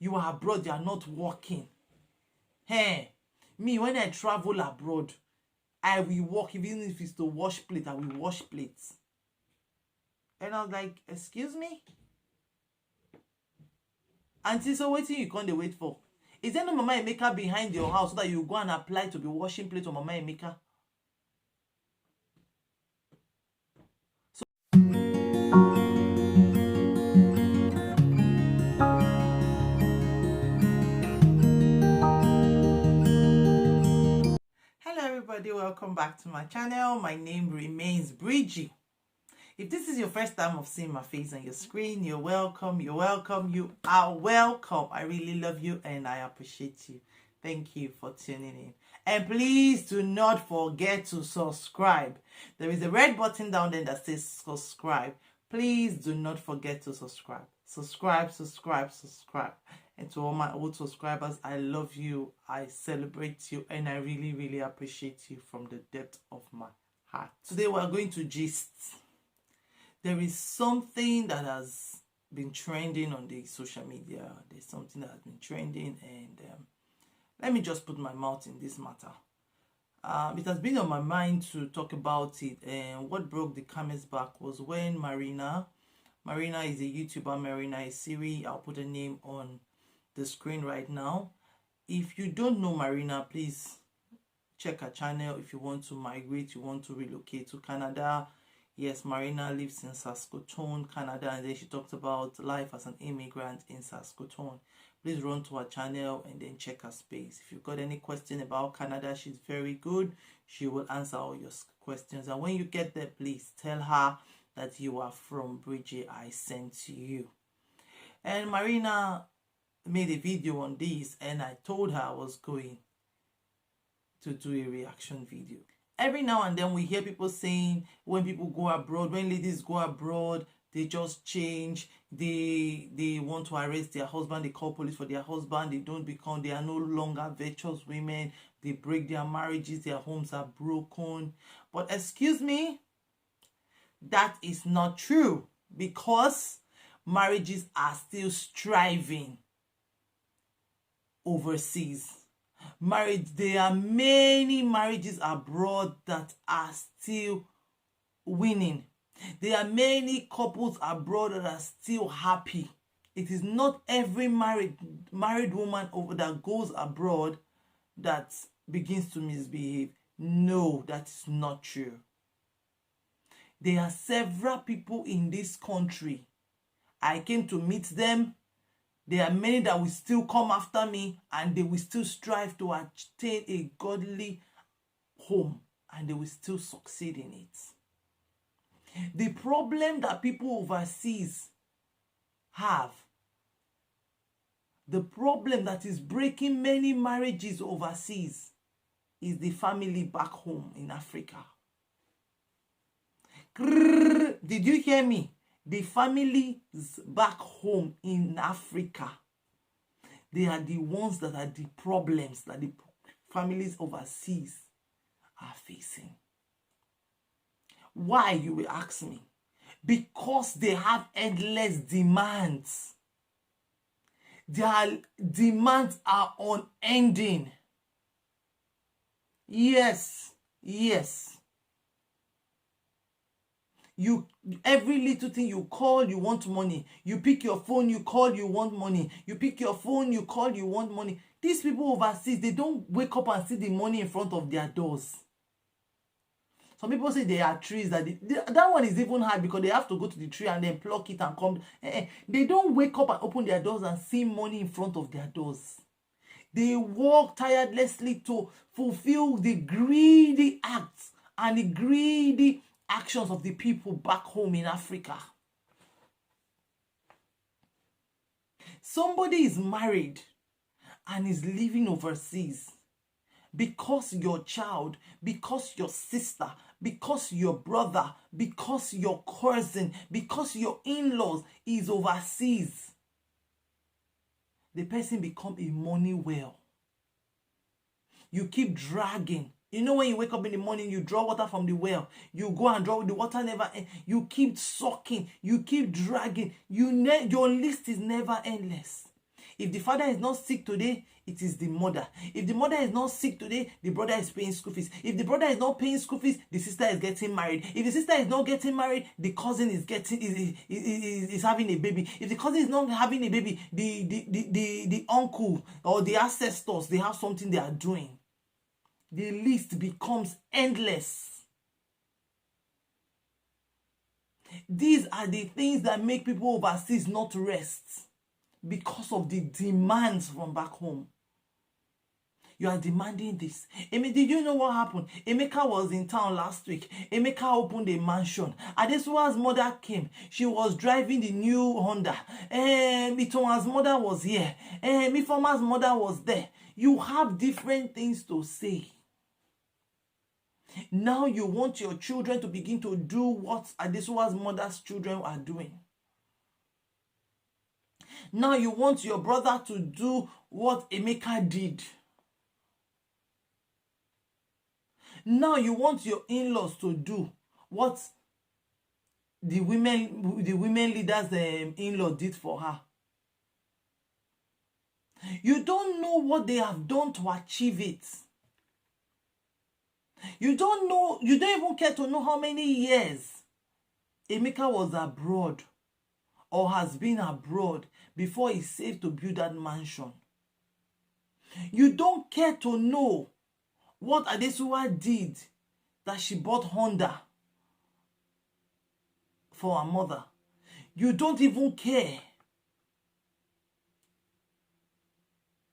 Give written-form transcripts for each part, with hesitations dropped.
You are abroad, you are not working. Hey, me, when I travel abroad, I will work, even if it's to wash plate, I will wash plates. And I was like, excuse me? Auntie, so waiting you can't wait for? Is there no Mama Emeka behind your house so that you go and apply to be washing plates for Mama Emeka? Hello everybody, welcome back to my channel. My name remains Bridgie. If this is your first time of seeing my face on your screen, you're welcome, you are welcome. I really love you and I appreciate you. Thank you for tuning in. And please do not forget to subscribe. There is a red button down there that says subscribe. Please do not forget to subscribe. Subscribe. And to all my old subscribers, I love you, I celebrate you, and I really, really appreciate you from the depth of my heart. Today we are going to gist. There is something that has been trending on the social media. There's something that has been trending, and let me just put my mouth in this matter. It has been on my mind to talk about it, and what broke the camel's back was when Marina is a YouTuber, Marina Esiri. I'll put a name on the screen right now. If you don't know Marina, please check her channel. If you want to migrate, you want to relocate to Canada. Yes, Marina lives in Saskatoon, Canada, and then she talks about life as an immigrant in Saskatoon. Please run to her channel and then check her space. If you've got any question about Canada, she's very good. She will answer all your questions. And when you get there, please tell her that you are from Bridgie. I sent you. And Marina made a video on this, and I told her I was going to do a reaction video. Every now and then we hear people saying when people go abroad, when ladies go abroad, they just change. They want to arrest their husband. They call police for their husband. They are no longer virtuous women. They break their marriages. Their homes are broken. But excuse me, that is not true, because marriages are still striving overseas. There are many marriages abroad that are still winning. There are many couples abroad that are still happy. It is not every married woman that goes abroad that begins to misbehave. No, that is not true. There are several people in this country. I came to meet them. There are many that will still come after me, and they will still strive to attain a godly home, and they will still succeed in it. The problem that people overseas have, the problem that is breaking many marriages overseas, is the family back home in Africa. Did you hear me? The families back home in Africa, they are the ones that are the problems that the families overseas are facing. Why, you will ask me? Because they have endless demands. Their demands are unending. Yes. Every little thing you call, you want money. You pick your phone, you call, you want money. You pick your phone, you call, you want money. These people overseas, they don't wake up and see the money in front of their doors. Some people say there are trees that that one is even hard, because they have to go to the tree and then pluck it and come. They don't wake up and open their doors and see money in front of their doors. They work tirelessly to fulfill the greedy acts and the greedy actions of the people back home in Africa. Somebody is married and is living overseas because your child, because your sister, because your brother, because your cousin, because your in-laws is overseas. The person become a money well. You keep dragging. You know, when you wake up in the morning, you draw water from the well. You go and draw, the water never ends. You keep sucking. You keep dragging. Your list is never endless. If the father is not sick today, it is the mother. If the mother is not sick today, the brother is paying school fees. If the brother is not paying school fees, the sister is getting married. If the sister is not getting married, the cousin is having a baby. If the cousin is not having a baby, the uncle or the ancestors, they have something they are doing. The list becomes endless. These are the things that make people overseas not rest because of the demands from back home. You are demanding this. Did you know what happened? Emeka was in town last week. Emeka opened a mansion. Adesuwa's mother came. She was driving the new Honda. Itoma's mother was here. Mifoma's mother was there. You have different things to say. Now you want your children to begin to do what Adesuwa's mother's children are doing. Now you want your brother to do what Emeka did. Now you want your in-laws to do what the women leaders in-law did for her. You don't know what they have done to achieve it. You don't know, you don't even care to know how many years Emeka was abroad or has been abroad before he saved to build that mansion. You don't care to know what Adesuwa did that she bought Honda for her mother. You don't even care.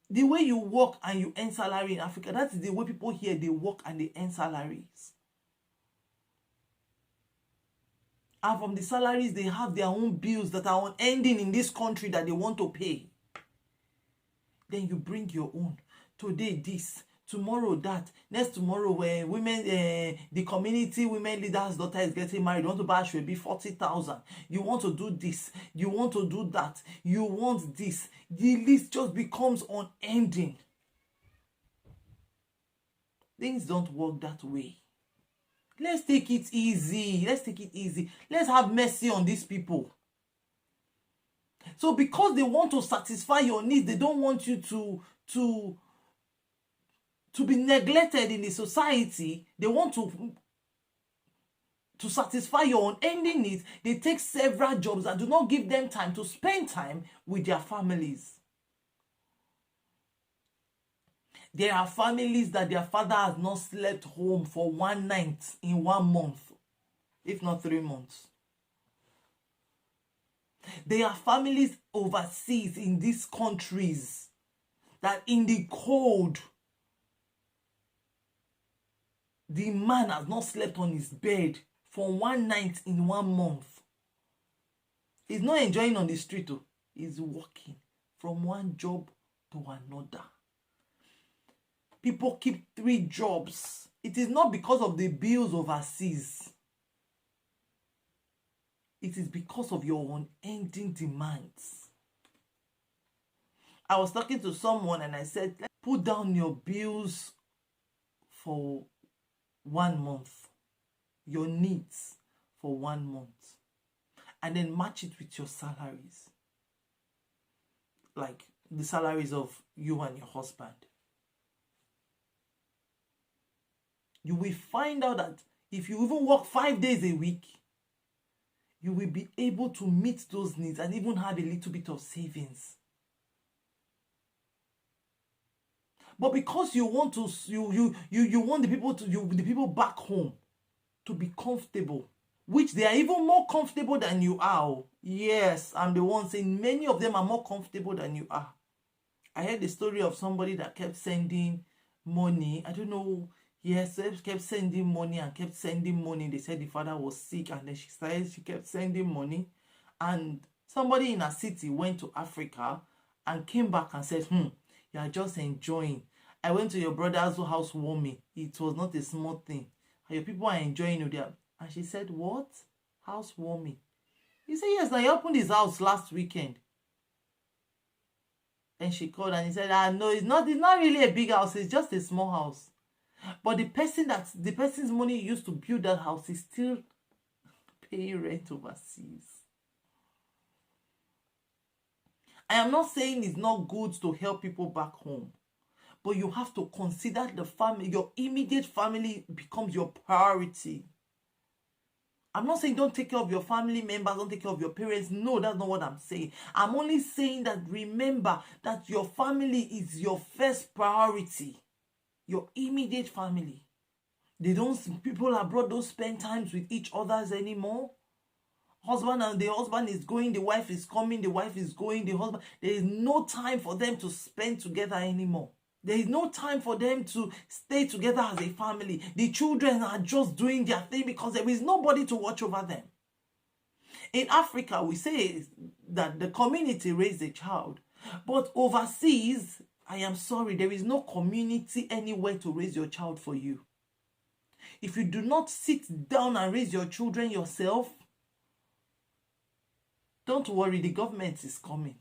The way you work and you earn salary in Africa, that is the way people here, they work and they earn salaries. And from the salaries, they have their own bills that are unending in this country that they want to pay. Then you bring your own. Today this, tomorrow that, next tomorrow when women, the community women leader's daughter is getting married, you want to buy a be 40,000. You want to do this, you want to do that, you want this. The list just becomes unending. Things don't work that way. Let's take it easy. Let's take it easy. Let's have mercy on these people. So because they want to satisfy your needs, they don't want you to be neglected in the society. They want to satisfy your unending needs. They take several jobs and do not give them time to spend time with their families. There are families that their father has not slept home for one night in 1 month, if not 3 months. There are families overseas in these countries that in the cold, the man has not slept on his bed for one night in 1 month. He's not enjoying on the street. He's working from one job to another. People keep 3 jobs. It is not because of the bills overseas. It is because of your unending demands. I was talking to someone and I said, put down your bills for 1 month. Your needs for 1 month. And then match it with your salaries. Like the salaries of you and your husband. You will find out that if you even work 5 days a week, you will be able to meet those needs and even have a little bit of savings. But because you want to, you want the people back home to be comfortable, which they are even more comfortable than you are. Yes, I'm the one saying many of them are more comfortable than you are. I heard the story of somebody that kept sending money. I don't know. Yes, kept sending money and kept sending money. They said the father was sick and then she kept sending money. And somebody in a city went to Africa and came back and said, you are just enjoying. I went to your brother's house warming. It was not a small thing. And your people are enjoying you there. And she said, what? House warming? He said, yes, now he opened his house last weekend. And she called and he said, no, it's not really a big house. It's just a small house. But the person's money used to build that house is still paying rent overseas. I am not saying it's not good to help people back home, but you have to consider the family. Your immediate family becomes your priority. I'm not saying don't take care of your family members, don't take care of your parents. No, that's not what I'm saying. I'm only saying that remember that your family is your first priority. Your immediate family. People abroad don't spend times with each others anymore. The husband is going, the wife is coming, the wife is going, the husband. There is no time for them to spend together anymore. There is no time for them to stay together as a family. The children are just doing their thing because there is nobody to watch over them. In Africa, we say that the community raised a child. But overseas, I am sorry, there is no community anywhere to raise your child for you. If you do not sit down and raise your children yourself, don't worry, the government is coming.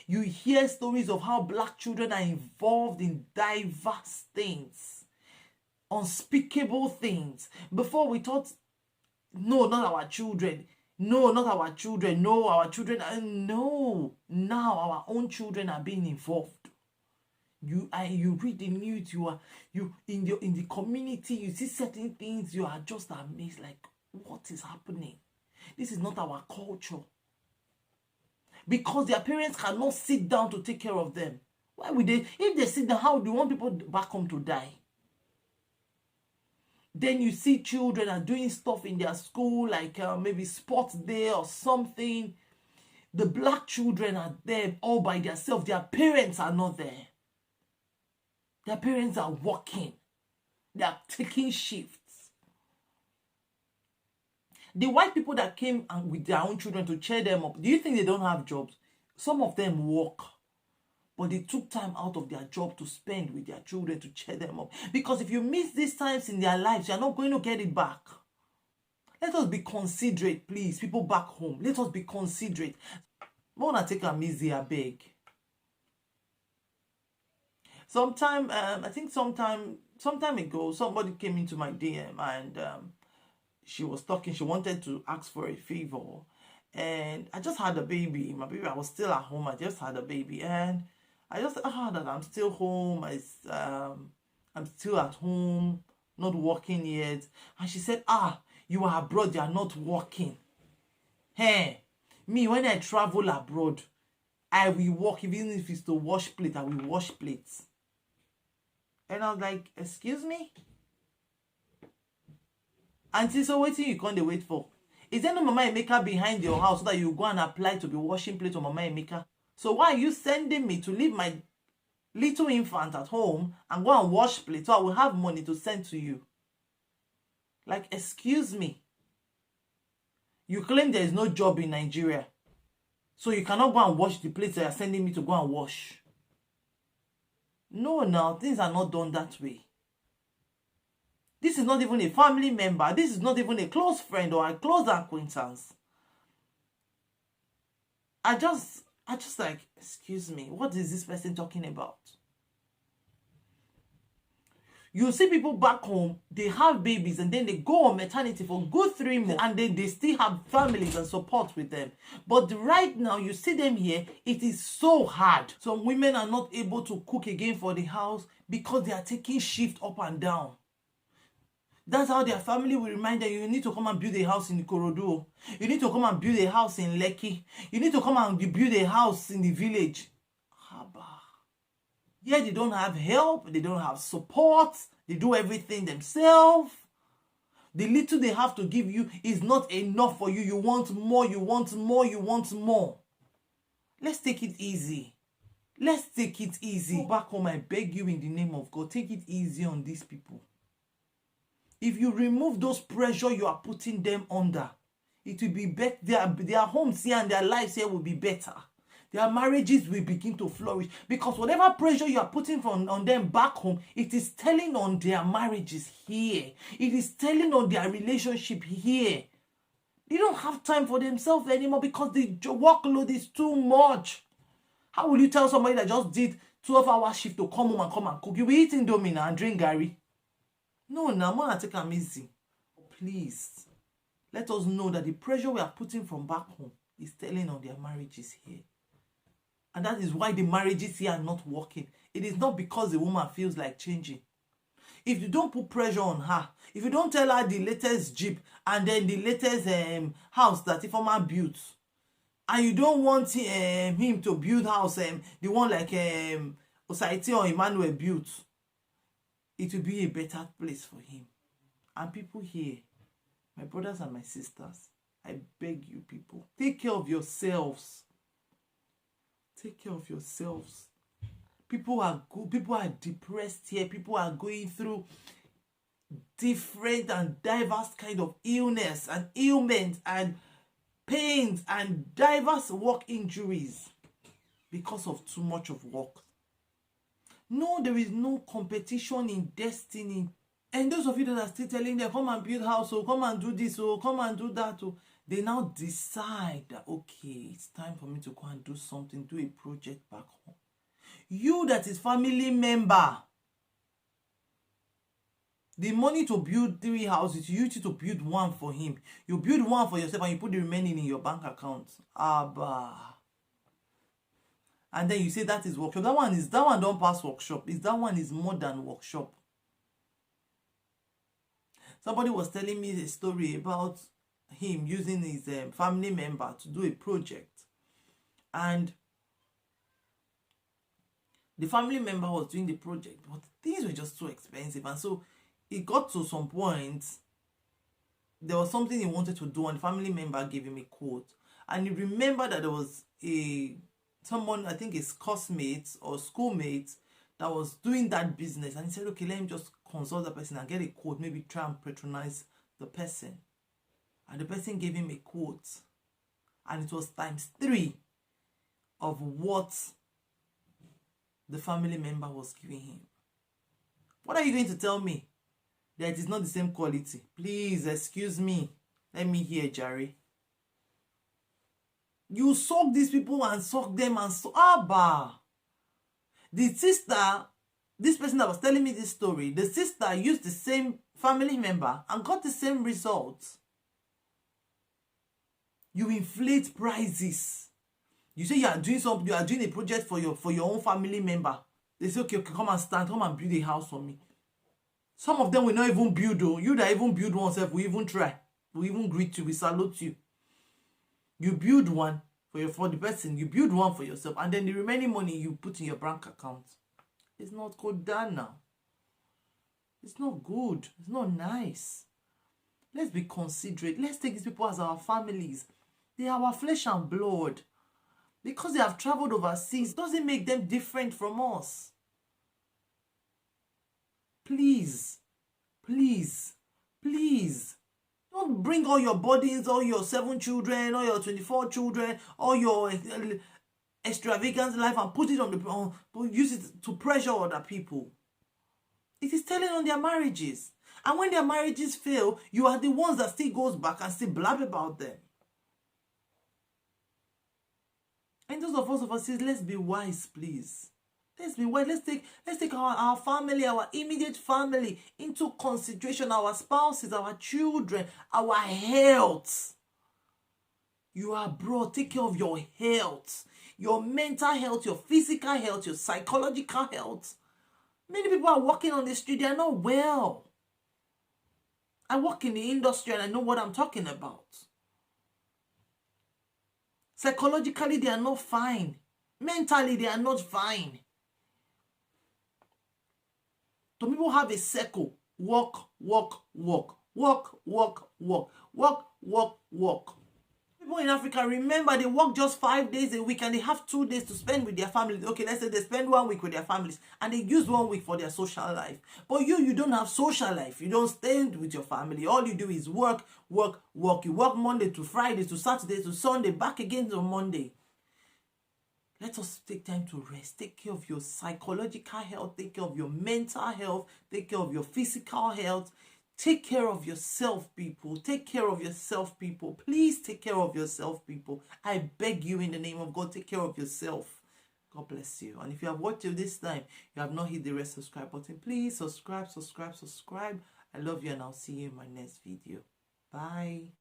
You hear stories of how black children are involved in diverse things, unspeakable things. Before we thought, no, not our children. No, not our children. No, our children. No, now our own children are being involved. You read the news. You in the community. You see certain things. You are just amazed. Like, what is happening? This is not our culture. Because their parents cannot sit down to take care of them. Why would they? If they sit down, how do you want people back home to die? Then you see children are doing stuff in their school, like maybe sports day or something. The black children are there all by themselves. Their parents are not there. Their parents are working. They are taking shifts. The white people that came with their own children to cheer them up, do you think they don't have jobs? Some of them work, but they took time out of their job to spend with their children to cheer them up. Because if you miss these times in their lives, you're not going to get it back. Let us be considerate, please. People back home, let us be considerate. I want to take them easy, I beg. Sometime ago, somebody came into my DM and she was talking. She wanted to ask for a favor, and I just had a baby. My baby, I was still at home. I just had a baby, and I just heard that I'm still home. I'm still at home, not working yet. And she said, you are abroad, you are not working. Hey, me, when I travel abroad, I will work. Even if it's to wash plate, I will wash plates. And I was like, excuse me? Auntie, so what you can't wait for? Is there no Mama Emeka behind your house so that you go and apply to be washing plate on Mama Emeka? So why are you sending me to leave my little infant at home and go and wash plate so I will have money to send to you? Like, excuse me. You claim there is no job in Nigeria, so you cannot go and wash the plates that you are sending me to go and wash. No, now, things are not done that way. This is not even a family member. This is not even a close friend or a close acquaintance. I just like, excuse me, what is this person talking about? You see people back home, they have babies and then they go on maternity for good 3 months and then they still have families and support with them. But right now, you see them here, it is so hard. Some women are not able to cook again for the house because they are taking shift up and down. That's how their family will remind them, you need to come and build a house in Ikorodu. You need to come and build a house in Lekki. You need to come and build a house in the village. Haba. Yeah, they don't have help. They don't have support. They do everything themselves. The little they have to give you is not enough for you. You want more, you want more, you want more. Let's take it easy. Let's take it easy. Go back home, I beg you in the name of God. Take it easy on these people. If you remove those pressure you are putting them under, it will be better. Their homes here and their lives here will be better. Their marriages will begin to flourish. Because whatever pressure you are putting on them back home, it is telling on their marriages here. It is telling on their relationship here. They don't have time for themselves anymore because the workload is too much. How will you tell somebody that just did 12-hour shift to come home and come and cook? You will eat Indomie and drink Gary. No, I'm going to take them easy. Please, let us know that the pressure we are putting from back home It's telling on their marriages here. And that is why the marriages here are not working. It is not because the woman feels like changing. If you don't put pressure on her, if you don't tell her the latest Jeep and then the latest house that Ifeoma built, and you don't want him to build house, the one like Osaiti or Emmanuel built, it will be a better place for him. And people here, my brothers and my sisters, I beg you people, take care of yourselves. Take care of yourselves. People are good. People are depressed here. People are going through different and diverse kind of illness and ailments and pains and diverse work injuries because of too much of work. No, there is no competition in destiny. And those of you that are still telling them, come and build house, or come and do this, or come and do that, or they now decide that, okay, it's time for me to go and do something, do a project back home. You that is family member, the money to build 3 houses, you need to build 1 for him. You build 1 for yourself and you put the remaining in your bank account. Abba. And then you say that is workshop. That one don't pass workshop. That one is more than workshop. Somebody was telling me a story about him using his family member to do a project. And the family member was doing the project, but things were just too expensive. And so it got to some point, there was something he wanted to do, and the family member gave him a quote. And he remembered that there was someone, I think his classmate or schoolmate, that was doing that business. And he said, okay, let him just consult the person and get a quote, maybe try and patronize the person. And the person gave him a quote, and it was ×3 of what the family member was giving him. What are you going to tell me? That it is not the same quality? Please, excuse me. Let me hear, Jerry. You suck these people and suck them and so Abba. The sister, this person that was telling me this story, the sister used the same family member and got the same results. You inflate prices. You say you are doing something, you are doing a project for your own family member. They say, okay, come and stand, come and build a house for me. Some of them will not even build, though. You that even build oneself, we even try. We even greet you, we salute you. You build one for the person, you build one for yourself, and then the remaining money you put in your bank account. It's not good done now. It's not good. It's not nice. Let's be considerate. Let's take these people as our families. They are our flesh and blood. Because they have traveled overseas doesn't make them different from us. Please, please, please. Don't bring all your burdens, all your 7 children, all your 24 children, all your extravagant life and put it on use it to pressure other people. It is telling on their marriages. And when their marriages fail, you are the ones that still goes back and still blab about them. And those of us overseas, let's be wise, please. Let's be wise. Let's take our family, our immediate family into consideration, our spouses, our children, our health. You are abroad, take care of your health, your mental health, your physical health, your psychological health. Many people are walking on the street, they are not well. I work in the industry and I know what I'm talking about. Psychologically, they are not fine. Mentally, they are not fine. Some people have a circle. Walk, walk, walk. Walk, walk, walk. Walk, walk, walk. People in Africa, remember, they work just 5 days a week and they have 2 days to spend with their families. Okay, let's say they spend 1 week with their families and they use 1 week for their social life. But you don't have social life. You don't stay with your family. All you do is work, work, work. You work Monday to Friday to Saturday to Sunday, back again to Monday. Let us take time to rest. Take care of your psychological health. Take care of your mental health. Take care of your physical health. Take care of yourself, people. Take care of yourself, people. Please take care of yourself, people. I beg you in the name of God, take care of yourself. God bless you. And if you have watched till this time, you have not hit the red subscribe button, please subscribe, subscribe, subscribe. I love you and I'll see you in my next video. Bye.